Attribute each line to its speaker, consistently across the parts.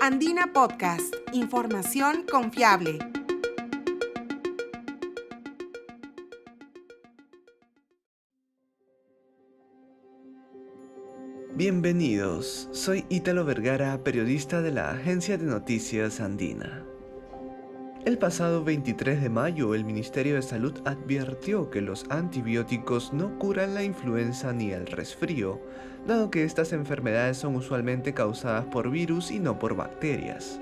Speaker 1: Andina Podcast, información confiable.
Speaker 2: Bienvenidos, soy Ítalo Vergara, periodista de la agencia de noticias Andina. El pasado 23 de mayo, el Ministerio de Salud advirtió que los antibióticos no curan la influenza ni el resfrío, dado que estas enfermedades son usualmente causadas por virus y no por bacterias.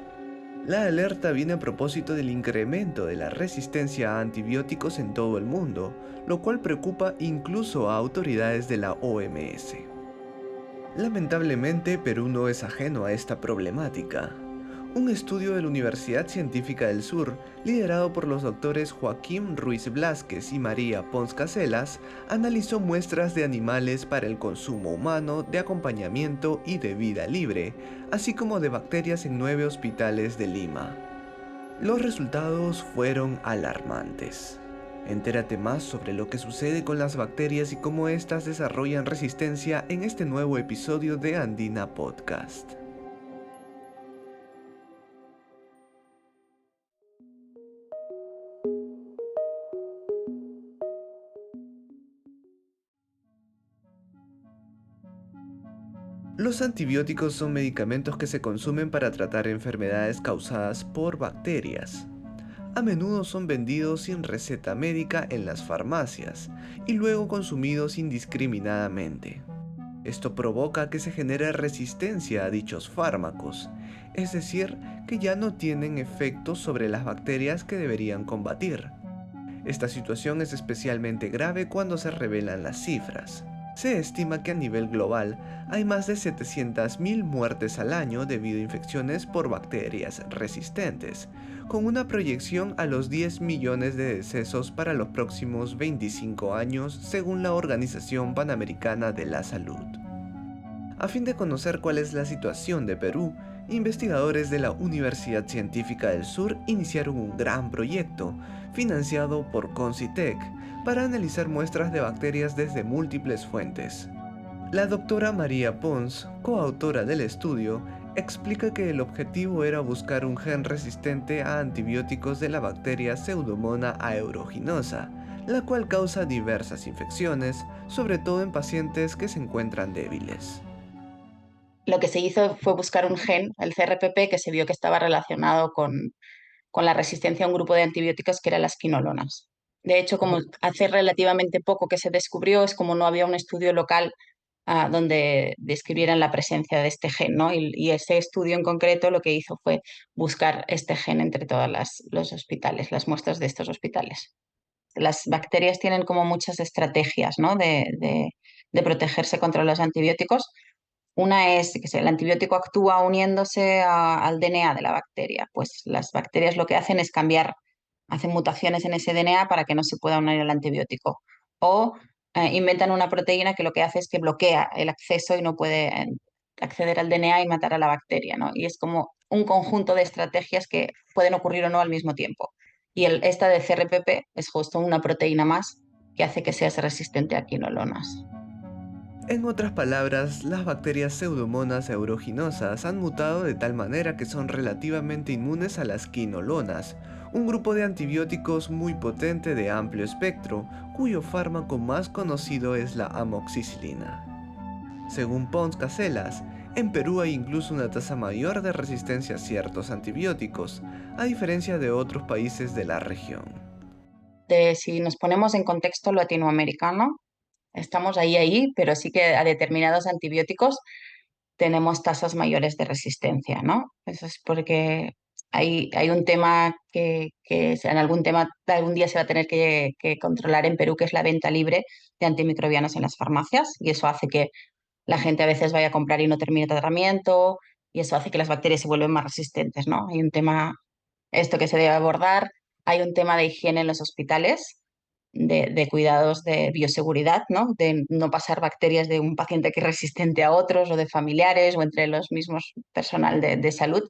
Speaker 2: La alerta viene a propósito del incremento de la resistencia a antibióticos en todo el mundo, lo cual preocupa incluso a autoridades de la OMS. Lamentablemente, Perú no es ajeno a esta problemática. Un estudio de la Universidad Científica del Sur, liderado por los doctores Joaquín Ruiz Blázquez y María Pons Caselas, analizó muestras de animales para el consumo humano, de acompañamiento y de vida libre, así como de bacterias en 9 hospitales de Lima. Los resultados fueron alarmantes. Entérate más sobre lo que sucede con las bacterias y cómo éstas desarrollan resistencia en este nuevo episodio de Andina Podcast. Los antibióticos son medicamentos que se consumen para tratar enfermedades causadas por bacterias. A menudo son vendidos sin receta médica en las farmacias y luego consumidos indiscriminadamente. Esto provoca que se genere resistencia a dichos fármacos, es decir, que ya no tienen efecto sobre las bacterias que deberían combatir. Esta situación es especialmente grave cuando se revelan las cifras. Se estima que a nivel global hay más de 700.000 muertes al año debido a infecciones por bacterias resistentes, con una proyección a los 10 millones de decesos para los próximos 25 años según la Organización Panamericana de la Salud. A fin de conocer cuál es la situación de Perú, investigadores de la Universidad Científica del Sur iniciaron un gran proyecto, financiado por Concitec, para analizar muestras de bacterias desde múltiples fuentes. La doctora María Pons, coautora del estudio, explica que el objetivo era buscar un gen resistente a antibióticos de la bacteria Pseudomonas aeruginosa, la cual causa diversas infecciones, sobre todo en pacientes que se encuentran débiles.
Speaker 3: Lo que se hizo fue buscar un gen, el CRPP, que se vio que estaba relacionado con la resistencia a un grupo de antibióticos que eran las quinolonas. De hecho, como hace relativamente poco que se descubrió, es como no había un estudio local donde describieran la presencia de este gen, ¿no? Y ese estudio en concreto lo que hizo fue buscar este gen entre todos los hospitales, las muestras de estos hospitales. Las bacterias tienen como muchas estrategias, ¿no? de protegerse contra los antibióticos. Una es que el antibiótico actúa uniéndose al DNA de la bacteria. Pues las bacterias lo que hacen es hacen mutaciones en ese DNA para que no se pueda unir al antibiótico. O inventan una proteína que lo que hace es que bloquea el acceso y no puede acceder al DNA y matar a la bacteria, ¿no? Y es como un conjunto de estrategias que pueden ocurrir o no al mismo tiempo. Y esta de CRPP es justo una proteína más que hace que seas resistente a quinolonas.
Speaker 2: En otras palabras, las bacterias Pseudomonas aeruginosas han mutado de tal manera que son relativamente inmunes a las quinolonas, un grupo de antibióticos muy potente de amplio espectro, cuyo fármaco más conocido es la amoxicilina. Según Pons Caselas, en Perú hay incluso una tasa mayor de resistencia a ciertos antibióticos, a diferencia de otros países de la región.
Speaker 3: Si nos ponemos en contexto latinoamericano, estamos ahí, pero sí que a determinados antibióticos tenemos tasas mayores de resistencia, ¿no? Eso es porque hay un tema en algún día se va a tener que controlar en Perú, que es la venta libre de antimicrobianos en las farmacias, y eso hace que la gente a veces vaya a comprar y no termine tratamiento, y eso hace que las bacterias se vuelven más resistentes, ¿no? Hay un tema, esto que se debe abordar, hay un tema de higiene en los hospitales, de cuidados de bioseguridad, ¿no? De no pasar bacterias de un paciente que es resistente a otros o de familiares o entre los mismos personal de salud.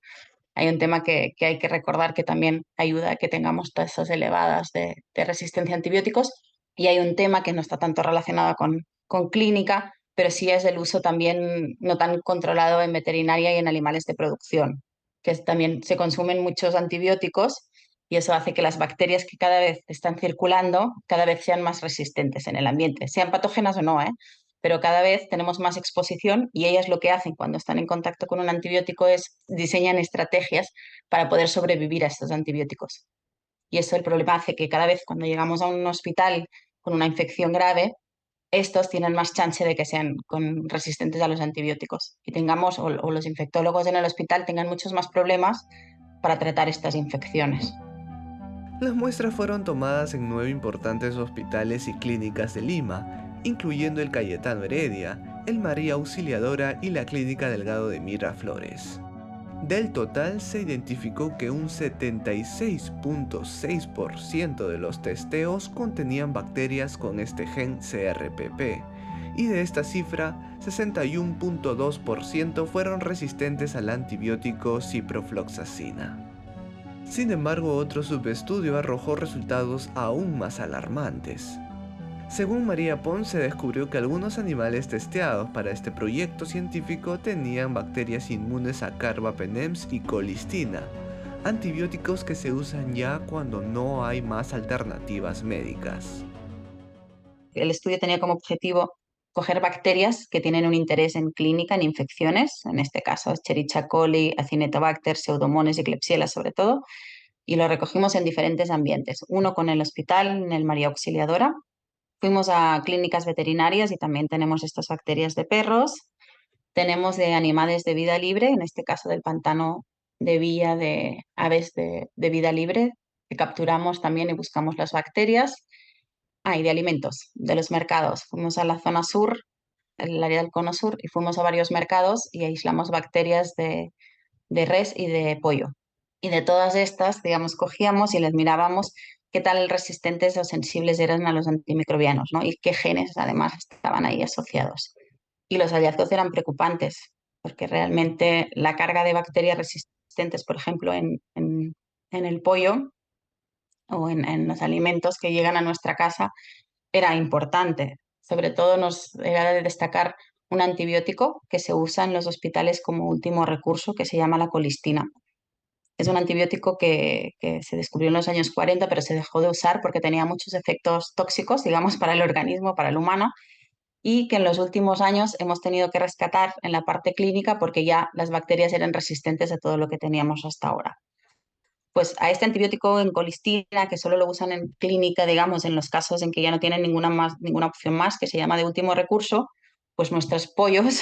Speaker 3: Hay un tema que hay que recordar que también ayuda a que tengamos tasas elevadas de resistencia a antibióticos, y hay un tema que no está tanto relacionado con clínica, pero sí es el uso también no tan controlado en veterinaria y en animales de producción. que también se consumen muchos antibióticos y eso hace que las bacterias que cada vez están circulando cada vez sean más resistentes en el ambiente, sean patógenas o no, ¿eh? Pero cada vez tenemos más exposición y ellas lo que hacen cuando están en contacto con un antibiótico es diseñan estrategias para poder sobrevivir a estos antibióticos. Y eso el problema hace que cada vez cuando llegamos a un hospital con una infección grave, estos tienen más chance de que sean resistentes a los antibióticos y tengamos, o los infectólogos en el hospital tengan muchos más problemas para tratar estas infecciones.
Speaker 2: Las muestras fueron tomadas en 9 importantes hospitales y clínicas de Lima, incluyendo el Cayetano Heredia, el María Auxiliadora y la Clínica Delgado de Miraflores. Del total se identificó que un 76.6% de los testeos contenían bacterias con este gen CRPP, y de esta cifra, 61.2% fueron resistentes al antibiótico ciprofloxacina. Sin embargo, otro subestudio arrojó resultados aún más alarmantes. Según María Pons, se descubrió que algunos animales testeados para este proyecto científico tenían bacterias inmunes a carbapenems y colistina, antibióticos que se usan ya cuando no hay más alternativas médicas.
Speaker 3: El estudio tenía como objetivo coger bacterias que tienen un interés en clínica, en infecciones, en este caso Escherichia coli, Acinetobacter, Pseudomonas y Klebsiella sobre todo, y lo recogimos en diferentes ambientes. Uno con el hospital, en el María Auxiliadora. Fuimos a clínicas veterinarias y también tenemos estas bacterias de perros. Tenemos de animales de vida libre, en este caso del pantano de vía de aves de vida libre, que capturamos también y buscamos las bacterias. Y de alimentos, de los mercados. Fuimos a la zona sur, el área del cono sur, y fuimos a varios mercados y aislamos bacterias de res y de pollo. Y de todas estas, digamos, cogíamos y les mirábamos qué tal resistentes o sensibles eran a los antimicrobianos, ¿no? Y qué genes además estaban ahí asociados. Y los hallazgos eran preocupantes, porque realmente la carga de bacterias resistentes, por ejemplo, en el pollo o en los alimentos que llegan a nuestra casa, era importante. Sobre todo nos era de destacar un antibiótico que se usa en los hospitales como último recurso, que se llama la colistina. Es un antibiótico que se descubrió en los años 40, pero se dejó de usar porque tenía muchos efectos tóxicos, digamos, para el organismo, para el humano, y que en los últimos años hemos tenido que rescatar en la parte clínica porque ya las bacterias eran resistentes a todo lo que teníamos hasta ahora. Pues a este antibiótico en colistina, que solo lo usan en clínica, digamos, en los casos en que ya no tienen ninguna opción más, que se llama de último recurso, pues nuestros pollos,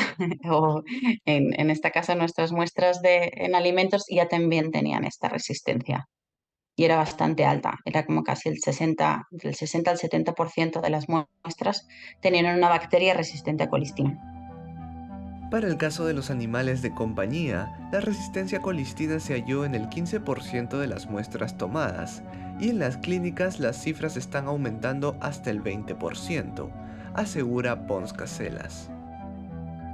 Speaker 3: o en este caso nuestras muestras en alimentos, ya también tenían esta resistencia. Y era bastante alta, era como casi del 60 al 70% de las muestras tenían una bacteria resistente a colistina.
Speaker 2: Para el caso de los animales de compañía, la resistencia a colistina se halló en el 15% de las muestras tomadas, y en las clínicas las cifras están aumentando hasta el 20%, asegura Pons Caselas.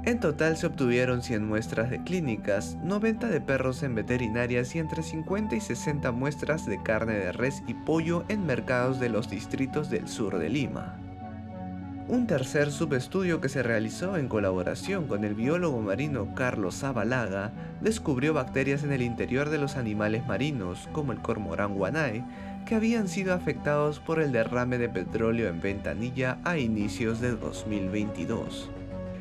Speaker 2: En total se obtuvieron 100 muestras de clínicas, 90 de perros en veterinarias y entre 50 y 60 muestras de carne de res y pollo en mercados de los distritos del sur de Lima. Un tercer subestudio que se realizó en colaboración con el biólogo marino Carlos Zabalaga descubrió bacterias en el interior de los animales marinos, como el cormorán guanay, que habían sido afectados por el derrame de petróleo en Ventanilla a inicios de 2022.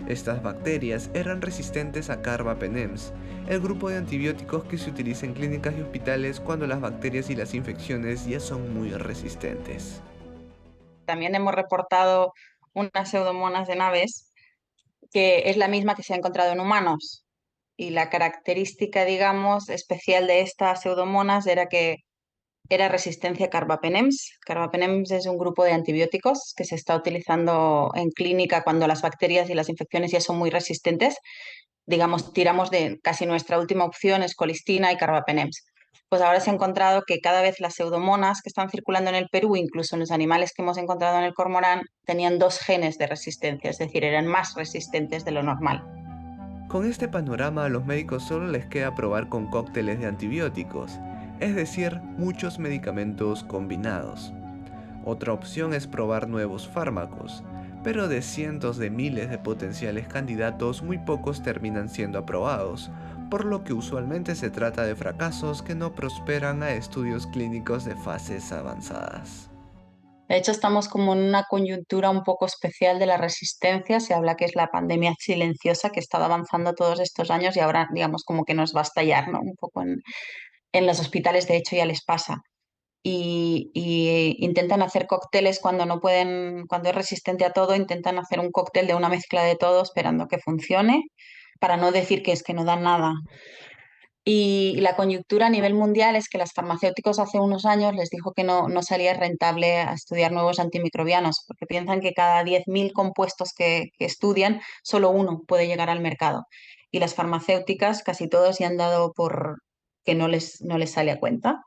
Speaker 2: Estas bacterias eran resistentes a carbapenems, el grupo de antibióticos que se utiliza en clínicas y hospitales cuando las bacterias y las infecciones ya son muy resistentes.
Speaker 3: También hemos reportado unas pseudomonas en aves, que es la misma que se ha encontrado en humanos. Y la característica, digamos, especial de estas pseudomonas era que era resistencia a carbapenems. Carbapenems es un grupo de antibióticos que se está utilizando en clínica cuando las bacterias y las infecciones ya son muy resistentes. Digamos, tiramos de casi nuestra última opción es colistina y carbapenems. Pues ahora se ha encontrado que cada vez las pseudomonas que están circulando en el Perú, incluso en los animales que hemos encontrado en el cormorán, tenían dos genes de resistencia, es decir, eran más resistentes de lo normal.
Speaker 2: Con este panorama a los médicos solo les queda probar con cócteles de antibióticos, es decir, muchos medicamentos combinados. Otra opción es probar nuevos fármacos, pero de cientos de miles de potenciales candidatos muy pocos terminan siendo aprobados, por lo que usualmente se trata de fracasos que no prosperan a estudios clínicos de fases avanzadas.
Speaker 3: De hecho, estamos como en una coyuntura un poco especial de la resistencia. Se habla que es la pandemia silenciosa que ha estado avanzando todos estos años y ahora, digamos, como que nos va a estallar, ¿no? Un poco en los hospitales, de hecho, ya les pasa. Y intentan hacer cócteles cuando no pueden, cuando es resistente a todo, intentan hacer un cóctel de una mezcla de todo esperando que funcione, para no decir que es que no dan nada. Y la coyuntura a nivel mundial es que las farmacéuticos hace unos años les dijo que no salía rentable a estudiar nuevos antimicrobianos, porque piensan que cada 10.000 compuestos que estudian, solo uno puede llegar al mercado. Y las farmacéuticas, casi todos ya han dado por que no les sale a cuenta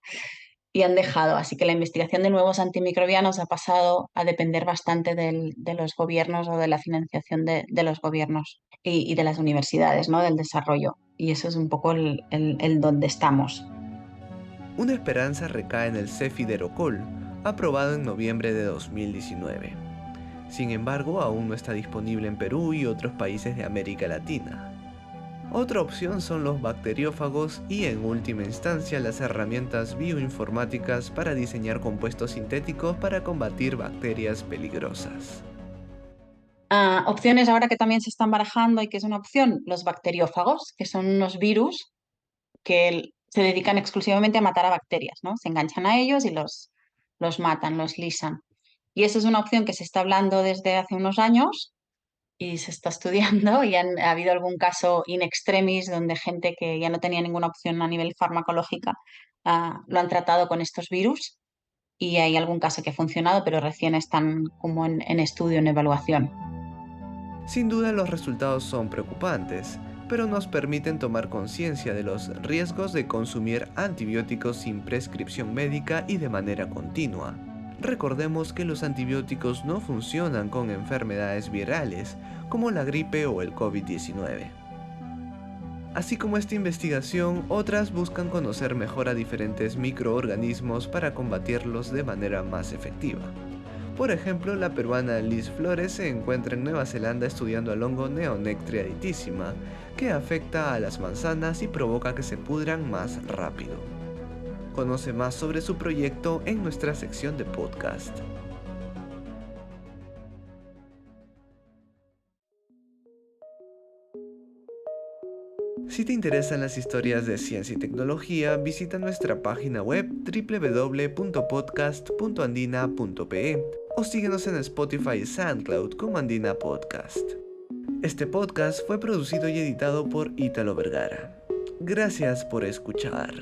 Speaker 3: y han dejado. Así que la investigación de nuevos antimicrobianos ha pasado a depender bastante de los gobiernos o de la financiación de los gobiernos y de las universidades, ¿no? Del desarrollo. Y eso es un poco el donde estamos.
Speaker 2: Una esperanza recae en el cefiderocol, aprobado en noviembre de 2019. Sin embargo, aún no está disponible en Perú y otros países de América Latina. Otra opción son los bacteriófagos y, en última instancia, las herramientas bioinformáticas para diseñar compuestos sintéticos para combatir bacterias peligrosas.
Speaker 3: Opciones ahora que también se están barajando y que es una opción, los bacteriófagos, que son unos virus que se dedican exclusivamente a matar a bacterias, ¿no? Se enganchan a ellos y los matan, los lisan. Y esa es una opción que se está hablando desde hace unos años y se está estudiando y ha habido algún caso in extremis donde gente que ya no tenía ninguna opción a nivel farmacológica lo han tratado con estos virus y hay algún caso que ha funcionado, pero recién están como en estudio, en evaluación.
Speaker 2: Sin duda los resultados son preocupantes, pero nos permiten tomar conciencia de los riesgos de consumir antibióticos sin prescripción médica y de manera continua. Recordemos que los antibióticos no funcionan con enfermedades virales, como la gripe o el COVID-19. Así como esta investigación, otras buscan conocer mejor a diferentes microorganismos para combatirlos de manera más efectiva. Por ejemplo, la peruana Liz Flores se encuentra en Nueva Zelanda estudiando al hongo Neonectria ditissima, que afecta a las manzanas y provoca que se pudran más rápido. Conoce más sobre su proyecto en nuestra sección de podcast. Si te interesan las historias de ciencia y tecnología, visita nuestra página web www.podcast.andina.pe o síguenos en Spotify y SoundCloud como Andina Podcast. Este podcast fue producido y editado por Ítalo Vergara. Gracias por escuchar.